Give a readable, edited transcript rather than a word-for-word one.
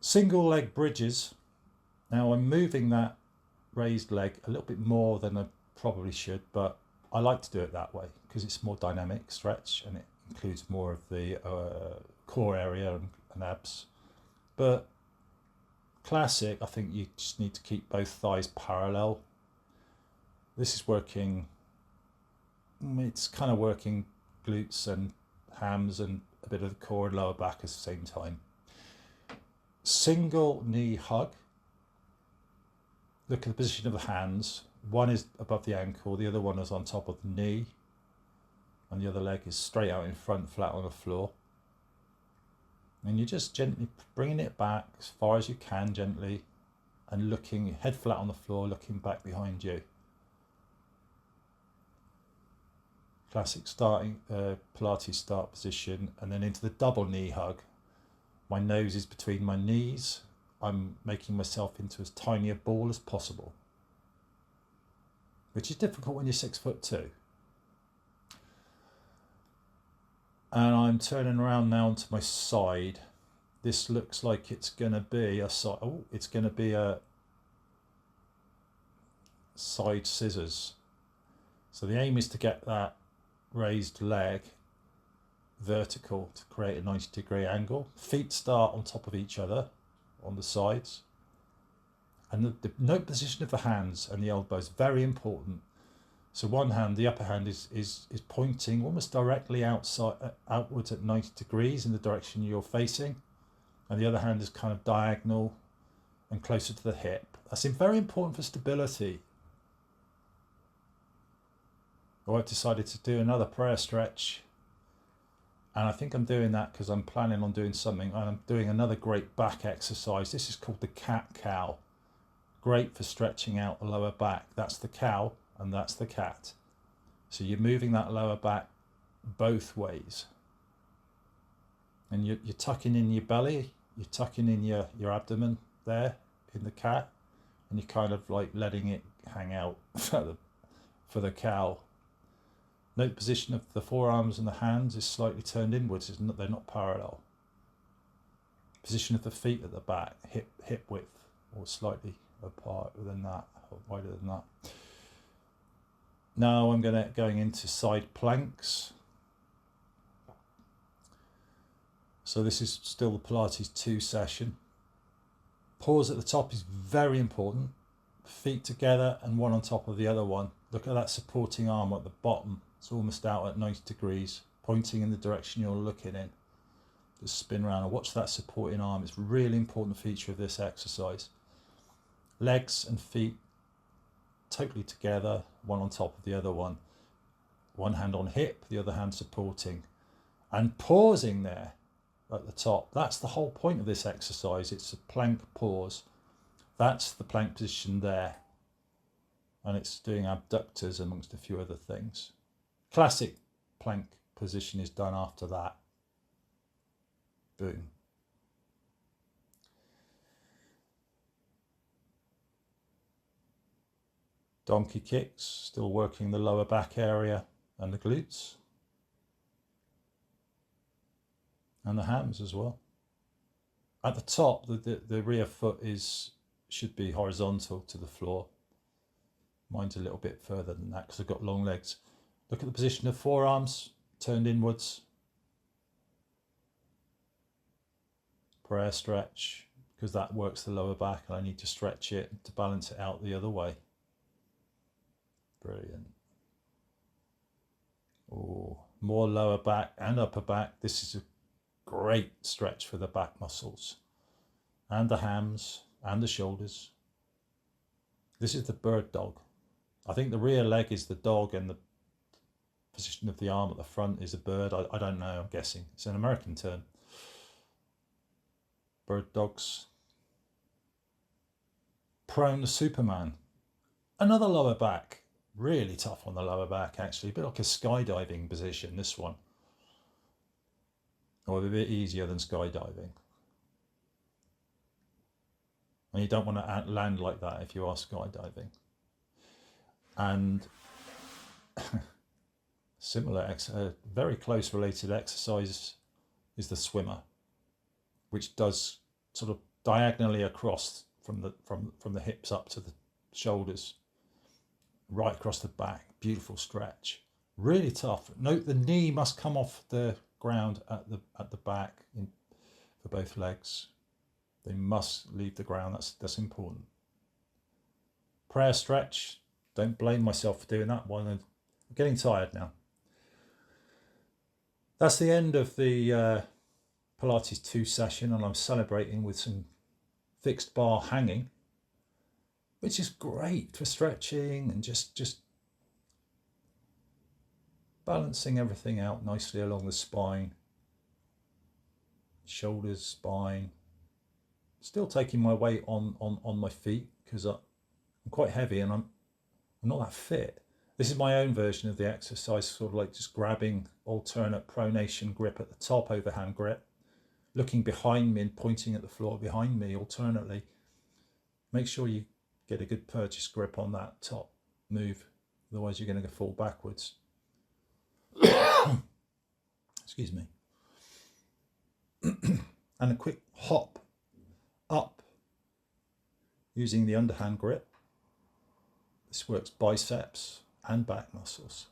Single leg bridges. Now I'm moving that raised leg a little bit more than I probably should, but I like to do it that way because it's more dynamic stretch and it includes more of the core area and abs. But classic, I think you just need to keep both thighs parallel. This is working, it's kind of working glutes and hams and a bit of the core and lower back at the same time. Single knee hug. Look at the position of the hands. One is above the ankle, the other one is on top of the knee, and the other leg is straight out in front, flat on the floor. And you're just gently bringing it back as far as you can, gently, and looking head flat on the floor, looking back behind you. Classic starting Pilates start position, and then into the double knee hug. My nose is between my knees. I'm making myself into as tiny a ball as possible, which is difficult when you're 6'2". And I'm turning around now onto my side. This looks like it's going to be a side. Oh, it's going to be a side scissors. So the aim is to get that raised leg vertical to create a 90-degree angle. Feet start on top of each other on the sides, and the note position of the hands and the elbows very important. So one hand, the upper hand, is pointing almost directly outwards at 90 degrees in the direction you're facing, and the other hand is kind of diagonal and closer to the hip. That's very important for stability. I've decided to do another prayer stretch, and I think I'm doing that because I'm planning on doing something, and I'm doing another great back exercise. This is called the cat-cow. Great for stretching out the lower back. That's the cow and that's the cat. So you're moving that lower back both ways. And you're tucking in your belly, you're tucking in your abdomen there in the cat, and you're kind of like letting it hang out for the cow. Note position of the forearms and the hands is slightly turned inwards, they're not parallel. Position of the feet at the back, hip width, or slightly apart than that, or wider than that. Now I'm going into side planks. So this is still the Pilates-2 session. Pause at the top is very important. Feet together and one on top of the other one. Look at that supporting arm at the bottom. It's almost out at 90 degrees, pointing in the direction you're looking in. Just spin around and watch that supporting arm. It's a really important feature of this exercise. Legs and feet totally together, one on top of the other one. One hand on hip, the other hand supporting. And pausing there at the top. That's the whole point of this exercise. It's a plank pause. That's the plank position there. And it's doing abductors amongst a few other things. Classic plank position is done after that. Boom. Donkey kicks, still working the lower back area and the glutes. And the hams as well. At the top, the rear foot should be horizontal to the floor. Mine's a little bit further than that because I've got long legs. Look at the position of forearms, turned inwards. Prayer stretch, because that works the lower back and I need to stretch it to balance it out the other way. Brilliant. Oh, more lower back and upper back. This is a great stretch for the back muscles and the hams and the shoulders. This is the bird dog. I think the rear leg is the dog and the position of the arm at the front is a bird. I don't know, I'm guessing. It's an American term. Bird dogs. Prone to Superman. Another lower back. Really tough on the lower back, actually. A bit like a skydiving position, this one. Or a bit easier than skydiving. And you don't want to land like that if you are skydiving. And similar, very close related exercise is the swimmer, which does sort of diagonally across from the hips up to the shoulders, right across the back. Beautiful stretch, really tough. Note the knee must come off the ground at the back for both legs. They must leave the ground. That's important. Prayer stretch. Don't blame myself for doing that one. I'm getting tired now. That's the end of the Pilates 2 session, and I'm celebrating with some fixed bar hanging, which is great for stretching and just balancing everything out nicely along the spine, shoulders, spine. Still taking my weight on my feet because I'm quite heavy and I'm not that fit. This is my own version of the exercise, sort of like just grabbing alternate pronation grip at the top, overhand grip, looking behind me and pointing at the floor behind me alternately. Make sure you get a good purchase grip on that top move, otherwise you're going to fall backwards. Excuse me. And a quick hop up using the underhand grip. This works biceps and back muscles.